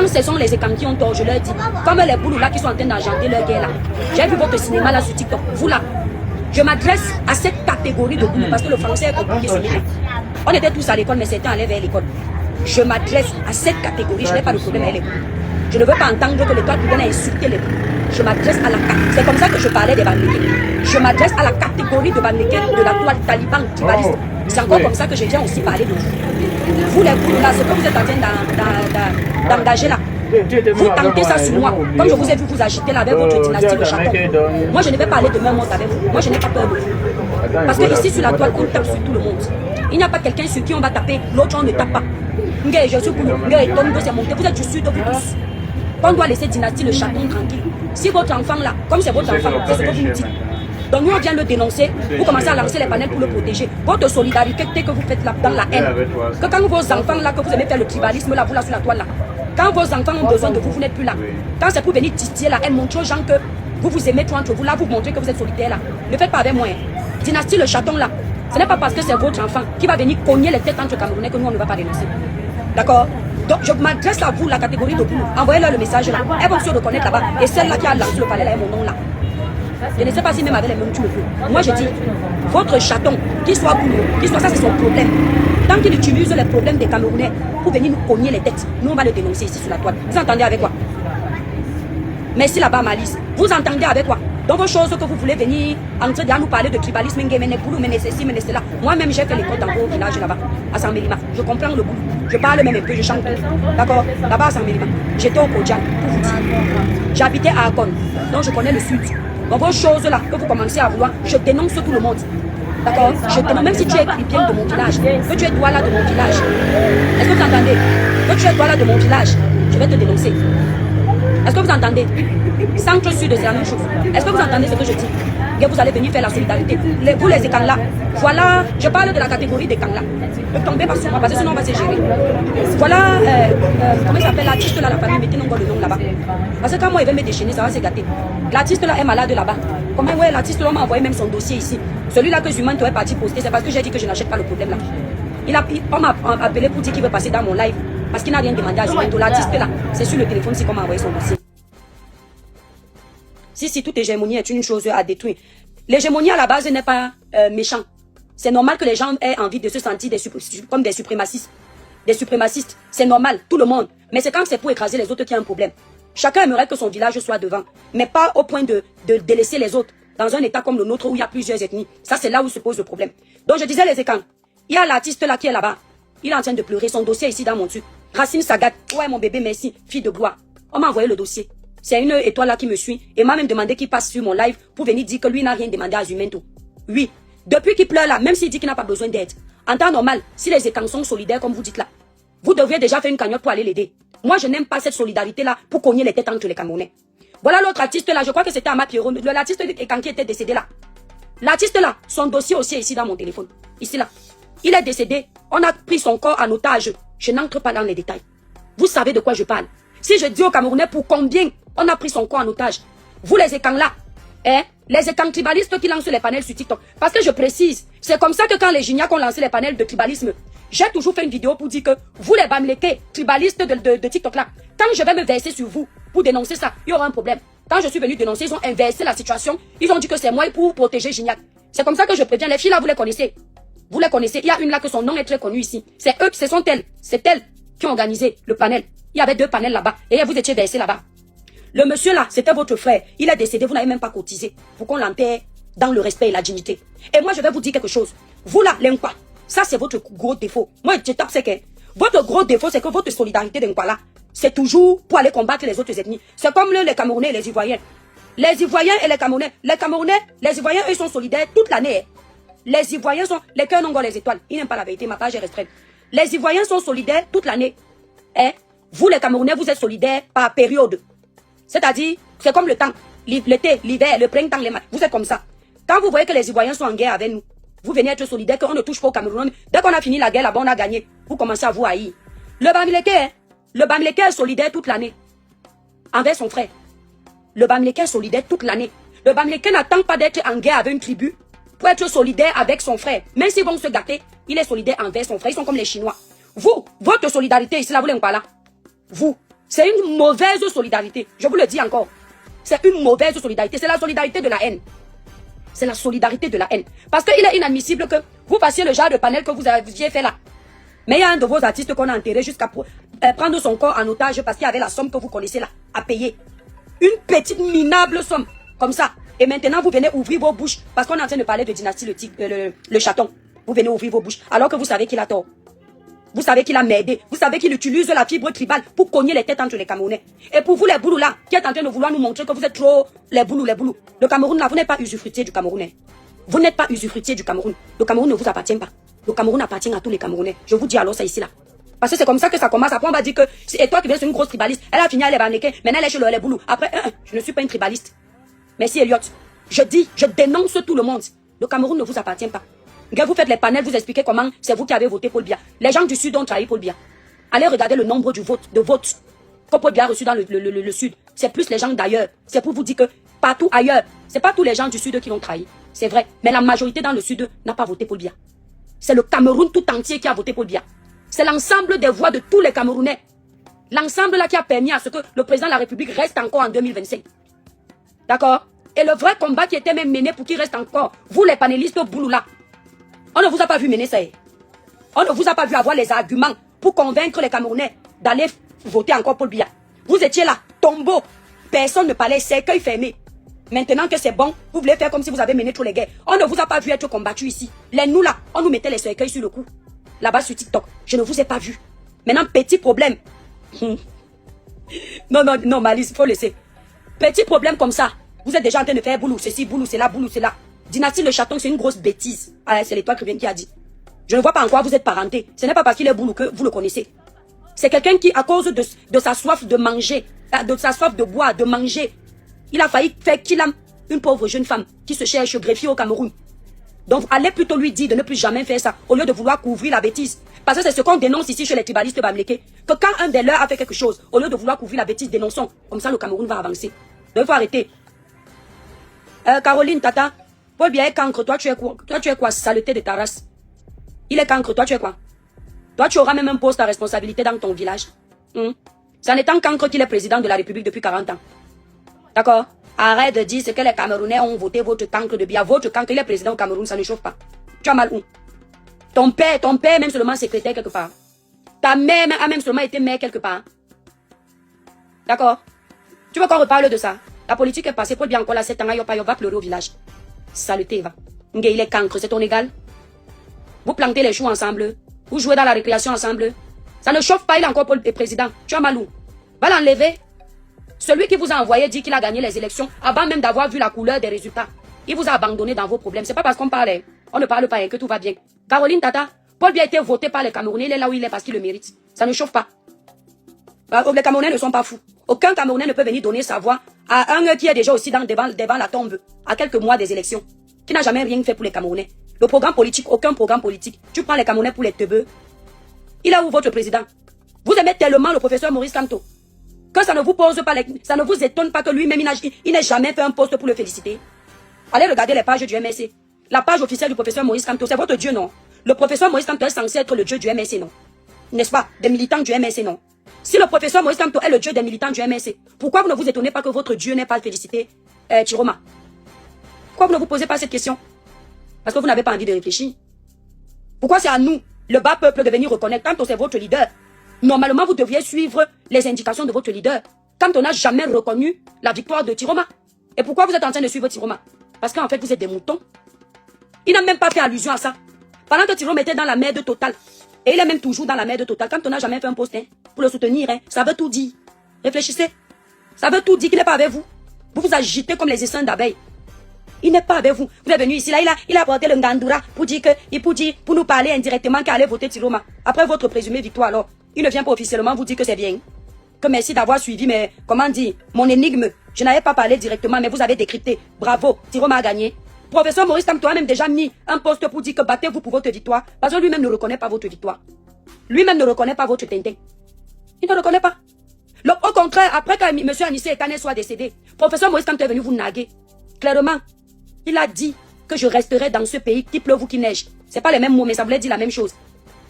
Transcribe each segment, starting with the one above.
Quand ce sont les écans qui ont tort, je leur dis, comme les boulous là qui sont en train d'engendrer leur guerre là. J'ai vu votre cinéma là sur TikTok. Vous là, je m'adresse à cette catégorie de boulous parce que le français est compliqué ce matin. On était tous à l'école, mais certains allaient vers l'école. Je m'adresse à cette catégorie, je n'ai pas de problème avec les boulous. Je ne veux pas entendre que l'étoile primaire a insulté les boulous. Je m'adresse à la catégorie. C'est comme ça que je parlais des Bamileke. Je m'adresse à la catégorie de Bamileke de la toile taliban tribaliste. C'est encore comme ça que je viens aussi parler de vous. Vous les boulous là, ce que vous êtes en train d'engager là. Vous tentez ça sur moi. Comme je vous ai vu vous agiter là avec votre dynastie de chaton. Moi je ne vais pas aller de main morte avec vous. Moi je n'ai pas peur de vous. Parce que ici sur la toile on tape sur tout le monde. Il n'y a pas quelqu'un sur qui on va taper, l'autre on ne tape pas. Je suis boulot. C'est monté. Vous êtes du sud de vous tous. On doit laisser dynastie le chaton tranquille. Si votre enfant là, comme c'est votre enfant, c'est ce que vous nous dites. Donc nous on vient le dénoncer, vous commencez à lancer les panels pour le protéger. Votre solidarité que vous faites là dans la haine. Que quand vos enfants là, que vous aimez faire le tribalisme là, vous là sur la toile là. Quand vos enfants ont besoin de vous, vous n'êtes plus là. Quand c'est pour venir titiller la haine, montrer aux gens que vous vous aimez tout entre vous, là vous montrez que vous êtes solidaire là. Ne faites pas avec moi. Dynastie le chaton là, ce n'est pas parce que c'est votre enfant qui va venir cogner les têtes entre Camerounais que nous on ne va pas dénoncer. D'accord? Donc je m'adresse à vous, la catégorie de boulot. Envoyez-leur le message là. Elles vont se reconnaître là-bas. Et celle-là qui a lancé le palais là est mon nom là. Je ne sais pas si même avec les mêmes tu le veux. Moi je dis, votre chaton, qu'il soit boulot, qu'il soit ça c'est son problème. Tant qu'il utilise les problèmes des Camerounais pour venir nous cogner les têtes, nous on va le dénoncer ici sur la toile. Vous entendez avec quoi? Merci là-bas Malice. Vous entendez avec quoi? Dans vos choses que vous voulez venir entrer à nous parler de tribalisme, mais ceci, mais cela. Moi-même, j'ai fait l'école dans vos villages là-bas, à San Mélima. Je comprends le boulot. Je parle même un peu, je chante. D'accord? Là-bas à San Mélima. J'étais au Kodjan, pour vous dire. J'habitais à Akon, donc je connais le sud. Dans vos choses là, que vous commencez à vouloir, je dénonce tout le monde. D'accord? Je dénonce, même si tu es bien de mon village, que tu es toi là de mon village. Est-ce que vous entendez? Que tu es toi là de mon village, je vais te dénoncer. Est-ce que vous entendez? Centre sud, c'est la même chose. Est-ce que vous entendez ce que je dis? Que vous allez venir faire la solidarité. Vous les écans là, voilà, je parle de la catégorie des camps là. Ne tombez pas sur moi parce que sinon on va se gérer. Voilà, comment il s'appelle l'artiste là, la famille, mettez le nom là-bas. Parce que quand moi il veut me déchaîner, ça va se gâter. L'artiste là est malade là-bas. Comment ouais, l'artiste là m'a envoyé même son dossier ici. Celui-là que Zuman est parti poster, c'est parce que j'ai dit que je n'achète pas le problème là. On m'a appelé pour dire qu'il veut passer dans mon live. Parce qu'il n'a rien demandé à Zuman. L'artiste là, c'est sur le téléphone si qu'on m'a envoyé son dossier. Si toute hégémonie est une chose à détruire. L'hégémonie à la base n'est pas méchant. C'est normal que les gens aient envie de se sentir comme des suprémacistes. Des suprémacistes, c'est normal, tout le monde. Mais c'est quand c'est pour écraser les autres qu'il y a un problème. Chacun aimerait que son village soit devant, mais pas au point de délaisser les autres. Dans un état comme le nôtre où il y a plusieurs ethnies, ça c'est là où se pose le problème. Donc je disais les écans, il y a l'artiste là qui est là-bas. Il est en train de pleurer, son dossier ici dans mon truc. Racine Sagat, ouais mon bébé merci, fille de bois. On m'a envoyé le dossier. C'est une étoile là qui me suit et m'a même demandé qu'il passe sur mon live pour venir dire que lui n'a rien demandé à Zumento. Oui, depuis qu'il pleure là, même s'il dit qu'il n'a pas besoin d'aide. En temps normal, si les écans sont solidaires comme vous dites là, vous devriez déjà faire une cagnotte pour aller l'aider. Moi je n'aime pas cette solidarité là pour cogner les têtes entre les Camerounais. Voilà l'autre artiste là, je crois que c'était Ama Pierrot, l'artiste écan qui était décédé là. L'artiste là, son dossier aussi est ici dans mon téléphone. Ici là. Il est décédé, on a pris son corps en otage. Je n'entre pas dans les détails. Vous savez de quoi je parle. Si je dis aux Camerounais pour combien on a pris son corps en otage, vous les écans là, les écans tribalistes qui lancent les panels sur TikTok. Parce que je précise, c'est comme ça que quand les Gignacs ont lancé les panels de tribalisme, j'ai toujours fait une vidéo pour dire que vous les Bamileke tribalistes de TikTok là, quand je vais me verser sur vous pour dénoncer ça, il y aura un problème. Quand je suis venu dénoncer, ils ont inversé la situation. Ils ont dit que c'est moi pour protéger Gignac. C'est comme ça que je préviens. Les filles là, vous les connaissez. Vous les connaissez. Il y a une là que son nom est très connu ici. C'est eux, ce sont elles. C'est elles qui ont organisé le panel. Il y avait 2 panels là-bas. Et vous étiez versés là-bas. Le monsieur là, c'était votre frère. Il est décédé. Vous n'avez même pas cotisé pour qu'on l'enterre dans le respect et la dignité. Et moi, je vais vous dire quelque chose. Vous là, l'Inkwa, ça c'est votre gros défaut. Moi, je tape c'est que votre gros défaut, c'est que votre solidarité d'Inkwa là, c'est toujours pour aller combattre les autres ethnies. C'est comme les Camerounais et les Ivoiriens. Les Ivoiriens et les Camerounais. Les Ivoiriens, eux, sont solidaires toute l'année. Les Ivoiriens sont... Les cœurs n'ont pas les étoiles. Ils n'aiment pas la vérité, ma page est restreinte. Les Ivoiriens sont solidaires toute l'année. Vous, les Camerounais, vous êtes solidaires par période. C'est-à-dire, c'est comme le temps. L'été, l'hiver, le printemps, les matins. Vous êtes comme ça. Quand vous voyez que les Ivoiriens sont en guerre avec nous, vous venez être solidaires, qu'on ne touche pas au Cameroun. Dès qu'on a fini la guerre là-bas, on a gagné. Vous commencez à vous haïr. Le Bamileke est solidaire toute l'année. Envers son frère. Le Bamileke est solidaire toute l'année. Le Bamileke n'attend pas d'être en guerre avec une tribu pour être solidaire avec son frère. Même s'ils vont se gâter, il est solidaire envers son frère. Ils sont comme les Chinois. Vous, votre solidarité ici, là, vous l'avez pas là. Vous, C'est une mauvaise solidarité. Je vous le dis encore. C'est une mauvaise solidarité. C'est la solidarité de la haine. C'est la solidarité de la haine. Parce qu'il est inadmissible que vous passiez le genre de panel que vous aviez fait là. Mais il y a un de vos artistes qu'on a enterré jusqu'à prendre son corps en otage parce qu'il y avait la somme que vous connaissez là, à payer. Une petite minable somme, comme ça. Et maintenant, vous venez ouvrir vos bouches parce qu'on est en train de parler de dynastie le chaton. Vous venez ouvrir vos bouches alors que vous savez qu'il a tort. Vous savez qu'il a merdé. Vous savez qu'il utilise la fibre tribale pour cogner les têtes entre les Camerounais. Et pour vous, les boulous là, qui êtes en train de vouloir nous montrer que vous êtes trop les boulous. Le Cameroun là, vous n'êtes pas usufruitier du Camerounais. Vous n'êtes pas usufruitier du Cameroun. Le Cameroun ne vous appartient pas. Le Cameroun appartient à tous les Camerounais. Je vous dis alors ça ici là. Parce que c'est comme ça que ça commence. Après, on va dire que et toi qui viens sur une grosse tribaliste, elle a fini à les bannéquer, maintenant elle est chez les boulous. Après, je ne suis pas une tribaliste. Merci Elliot. Je dénonce tout le monde. Le Cameroun ne vous appartient pas. Quand vous faites les panels, vous expliquez comment c'est vous qui avez voté Paul Biya. Les gens du Sud ont trahi Paul Biya. Allez regarder le nombre de votes que Paul Biya a reçu dans le Sud. C'est plus les gens d'ailleurs. C'est pour vous dire que partout ailleurs, c'est pas tous les gens du Sud qui l'ont trahi. C'est vrai. Mais la majorité dans le Sud n'a pas voté Paul Biya. C'est le Cameroun tout entier qui a voté Paul Biya. C'est l'ensemble des voix de tous les Camerounais. L'ensemble là qui a permis à ce que le président de la République reste encore en 2025. D'accord? Et le vrai combat qui était même mené pour qu'il reste encore, vous les panélistes au boulot là, on ne vous a pas vu mener ça. On ne vous a pas vu avoir les arguments pour convaincre les Camerounais d'aller voter encore Paul Biya. Vous étiez là, tombeau. Personne ne parlait, cercueil fermé. Maintenant que c'est bon, vous voulez faire comme si vous avez mené tous les guerres. On ne vous a pas vu être combattu ici. Les nous là, on nous mettait les cercueils sur le cou. Là-bas sur TikTok. Je ne vous ai pas vu. Maintenant, petit problème. Non, Malice, il faut laisser. Petit problème comme ça. Vous êtes déjà en train de faire boulou, ceci, boulou, c'est là, boulou, c'est là. Dynastie le chaton, c'est une grosse bêtise. Ah, c'est l'étoile qui a dit. Je ne vois pas en quoi vous êtes parenté. Ce n'est pas parce qu'il est boulou que vous le connaissez. C'est quelqu'un qui, à cause de sa soif de manger, de sa soif de boire, de manger, il a failli faire qu'il a une pauvre jeune femme qui se cherche greffier au Cameroun. Donc, allez plutôt lui dire de ne plus jamais faire ça, au lieu de vouloir couvrir la bêtise. Parce que c'est ce qu'on dénonce ici chez les tribalistes bamlékés. Que quand un des leurs a fait quelque chose, au lieu de vouloir couvrir la bêtise, dénonçons. Comme ça, le Cameroun va avancer. Donc, il faut arrêter. Caroline, Tata, Paul Biya est cancre. Toi, tu es quoi, saleté de ta race? Il est cancre. Toi, tu es quoi? Toi, tu auras même un poste à responsabilité dans ton village. C'est en étant cancre qu'il est président de la République depuis 40 ans. D'accord? Arrête de dire ce que les Camerounais ont voté votre cancre de Biya. Votre cancre, il est président au Cameroun, ça ne chauffe pas. Tu as mal où? Ton père même seulement secrétaire quelque part. Ta mère a même seulement été mère quelque part. D'accord? Tu veux qu'on reparle de ça? La politique est passée, Paul Biya encore là, 7 ans, il va pleurer au village. Saleté, va. Il est cancre, c'est ton égal. Vous plantez les choux ensemble. Vous jouez dans la récréation ensemble. Ça ne chauffe pas, il est encore Paul le président. Tu as mal où? Va l'enlever. Celui qui vous a envoyé dit qu'il a gagné les élections avant même d'avoir vu la couleur des résultats. Il vous a abandonné dans vos problèmes. C'est pas parce qu'on parle, on ne parle pas et que tout va bien. Caroline, Tata, Paul Biya a été voté par les Camerounais. Il est là où il est parce qu'il le mérite. Ça ne chauffe pas. Les Camerounais ne sont pas fous. Aucun Camerounais ne peut venir donner sa voix à un qui est déjà aussi devant la tombe, à quelques mois des élections, qui n'a jamais rien fait pour les Camerounais. Le programme politique, aucun programme politique. Tu prends les Camerounais pour les teubeux. Il est où votre président? Vous aimez tellement le professeur Maurice Kamto que ça ne vous pose pas, ça ne vous étonne pas que lui-même, il n'ait jamais fait un poste pour le féliciter. Allez regarder les pages du MSC. La page officielle du professeur Maurice Kamto, c'est votre Dieu, non? Le professeur Maurice Kamto est censé être le Dieu du MSC, non? N'est-ce pas? Des militants du MSC, non? Si le professeur Maurice Kamto est le Dieu des militants du MSC, pourquoi vous ne vous étonnez pas que votre Dieu n'ait pas félicité Tiroma? Pourquoi vous ne vous posez pas cette question? Parce que vous n'avez pas envie de réfléchir. Pourquoi c'est à nous, le bas peuple, de venir reconnaître quand c'est votre leader? Normalement, vous deviez suivre les indications de votre leader. Quand on n'a jamais reconnu la victoire de Tiroma. Et pourquoi vous êtes en train de suivre Tiroma? Parce qu'en fait, vous êtes des moutons. Il n'a même pas fait allusion à ça. Pendant que Tiroma était dans la merde totale. Et il est même toujours dans la merde totale. Quand on n'a jamais fait un poste pour le soutenir, ça veut tout dire. Réfléchissez. Ça veut tout dire qu'il n'est pas avec vous. Vous vous agitez comme les essaims d'abeilles. Il n'est pas avec vous. Vous êtes venu ici, là, il a apporté le Ngandoura pour dire pour nous parler indirectement qu'il allait voter Tiroma. Après votre présumée victoire, alors, il ne vient pas officiellement vous dire que c'est bien. Que merci d'avoir suivi, mais comment dire, mon énigme. Je n'avais pas parlé directement, mais vous avez décrypté. Bravo, Tiroma a gagné. Professeur Maurice Kamto a même déjà mis un poste pour dire que battez-vous pour votre victoire. Parce que lui-même ne reconnaît pas votre victoire. Lui-même ne reconnaît pas votre tintin. Il ne reconnaît pas. Au contraire, après que M. Anissé Ekané soit décédé, professeur Maurice Kamto est venu vous naguer. Clairement, il a dit que je resterai dans ce pays qu'il pleuve ou qu'il neige. Ce n'est pas les mêmes mots, mais ça voulait dire la même chose.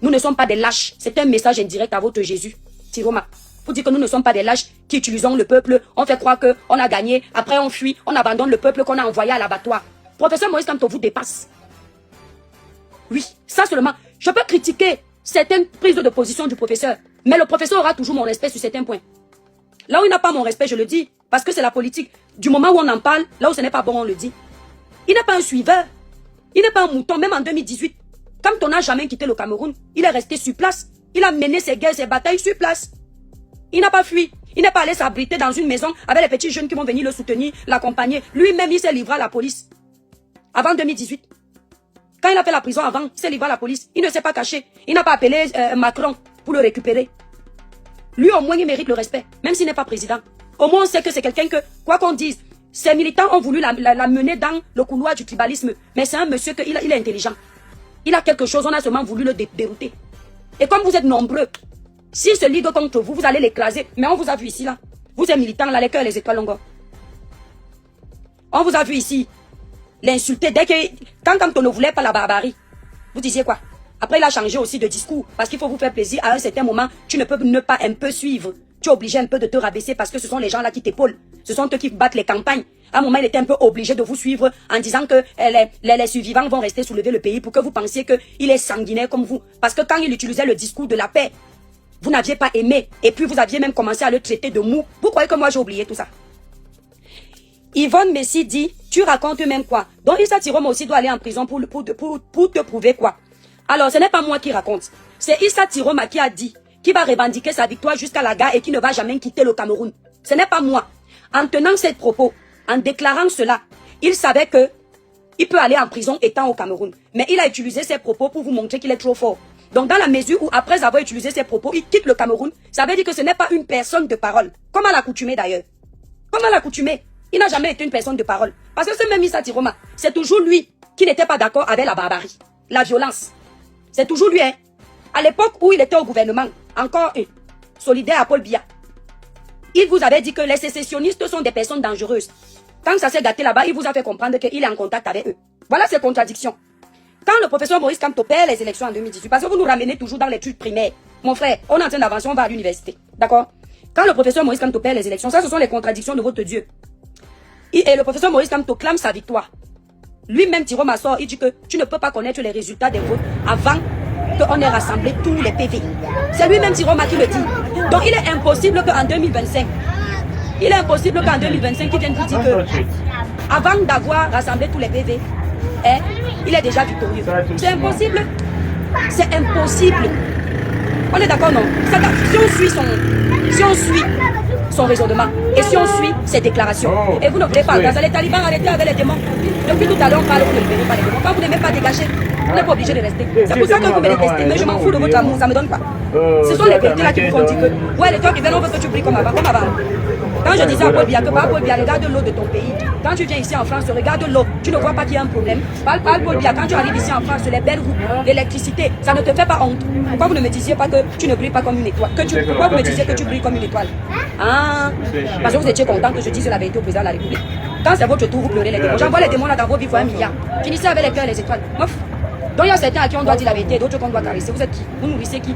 Nous ne sommes pas des lâches. C'est un message indirect à votre Jésus. Tiroma. pour dire que nous ne sommes pas des lâches qui utilisons le peuple. On fait croire qu'on a gagné. Après, on fuit. On abandonne le peuple qu'on a envoyé à l'abattoir. Professeur Maurice Kamto vous dépasse. Oui, ça seulement. Je peux critiquer certaines prises de position du professeur. Mais le professeur aura toujours mon respect sur certains points. Là où il n'a pas mon respect, je le dis. Parce que c'est la politique. Du moment où on en parle, là où ce n'est pas bon, on le dit. Il n'est pas un suiveur. Il n'est pas un mouton. Même en 2018, quand on n'a jamais quitté le Cameroun, il est resté sur place. Il a mené ses guerres, ses batailles sur place. Il n'a pas fui. Il n'est pas allé s'abriter dans une maison avec les petits jeunes qui vont venir le soutenir, l'accompagner. Lui-même, il s'est livré à la police. Avant 2018. Quand il a fait la prison avant, il s'est livré à la police. Il ne s'est pas caché. Il n'a pas appelé Macron pour le récupérer. Lui, au moins, il mérite le respect. Même s'il n'est pas président. Au moins, on sait que c'est quelqu'un que, quoi qu'on dise, ces militants ont voulu la mener dans le couloir du tribalisme. Mais c'est un monsieur il est intelligent. Il a quelque chose, on a seulement voulu le dérouter. Et comme vous êtes nombreux, s'il se ligue contre vous, vous allez l'écraser. Mais on vous a vu ici, là. Vous êtes militants, là, les cœurs, les étoiles, longues. On vous a vu ici l'insulter. Dès que, quand on ne voulait pas la barbarie, vous disiez quoi? Après, il a changé aussi de discours. Parce qu'il faut vous faire plaisir. À un certain moment, tu ne peux ne pas un peu suivre. Tu es obligé un peu de te rabaisser parce que ce sont les gens là qui t'épaulent. Ce sont eux qui battent les campagnes. À un moment, il était un peu obligé de vous suivre en disant que les survivants vont rester soulever le pays pour que vous pensiez qu'il est sanguinaire comme vous. Parce que quand il utilisait le discours de la paix, vous n'aviez pas aimé. Et puis, vous aviez même commencé à le traiter de mou. Vous croyez que moi, j'ai oublié tout ça? Yvonne Messi dit, tu racontes même quoi? Donc, Issa Tiroma aussi doit aller en prison pour te prouver quoi? Alors, ce n'est pas moi qui raconte. C'est Issa Tiroma qui a dit qu'il va revendiquer sa victoire jusqu'à la gare et qu'il ne va jamais quitter le Cameroun. Ce n'est pas moi. En tenant ces propos, en déclarant cela, il savait que il peut aller en prison étant au Cameroun. Mais il a utilisé ses propos pour vous montrer qu'il est trop fort. Donc, dans la mesure où, après avoir utilisé ses propos, il quitte le Cameroun, ça veut dire que ce n'est pas une personne de parole. Comme à l'accoutumée d'ailleurs. Comme à l'accoutumée. Il n'a jamais été une personne de parole. Parce que ce même Issa Tiroma, c'est toujours lui qui n'était pas d'accord avec la barbarie, la violence. C'est toujours lui, hein. À l'époque où il était au gouvernement, encore solidaire à Paul Biya, il vous avait dit que les sécessionnistes sont des personnes dangereuses. Quand ça s'est gâté là-bas, il vous a fait comprendre qu'il est en contact avec eux. Voilà ces contradictions. Quand le professeur Maurice Kamto perd les élections en 2018, parce que vous nous ramenez toujours dans l'étude primaire, mon frère, on est en train d'avancer, on va à l'université. D'accord? Quand le professeur Maurice Kamto perd les élections, ça ce sont les contradictions de votre Dieu. Et le professeur Maurice Kamto clame sa victoire. Lui-même, Tiroma sort, il dit que tu ne peux pas connaître les résultats des votes avant qu'on ait rassemblé tous les PV. C'est lui-même Tiroma qui le dit. Donc il est impossible qu'en 2025, il vienne vous dire que avant d'avoir rassemblé tous les PV, il est déjà victorieux. C'est impossible. C'est impossible. On est d'accord, non? Si on suit son raisonnement et si on suit ses déclarations, et vous ne voulez pas, dans les talibans, arrêtez avec les démons. Depuis tout à l'heure, on parle, vous ne libérez pas les démons. Quand vous n'aimez pas dégager, vous n'êtes pas obligé de rester. C'est pour ça que vous me détestez, mais je m'en fous de votre amour, ça me donne quoi? Ce sont les vérités là qui vous font dire que, ouais, les gens qui viennent, on veut que tu brilles comme avant. Quand je disais à Paul Biya que par Paul Biya, regarde l'eau de ton pays. Quand tu viens ici en France, regarde l'eau. Tu ne vois pas qu'il y a un problème. Par Paul Biya, quand tu arrives ici en France, les belles routes, l'électricité, ça ne te fait pas honte. Pourquoi vous ne me disiez pas que tu ne brilles pas comme une étoile? Pourquoi vous me disiez que tu brilles comme une étoile? Ah, parce que vous étiez content que je dise la vérité au président de la République. Quand c'est votre tour, vous pleurez les démons. J'envoie les démons là dans vos vies pour 1 milliard. Finissez avec les cœurs et les étoiles. Donc il y a certains à qui on doit dire la vérité, d'autres qu'on doit caresser. Vous êtes qui? Vous nourrissez qui?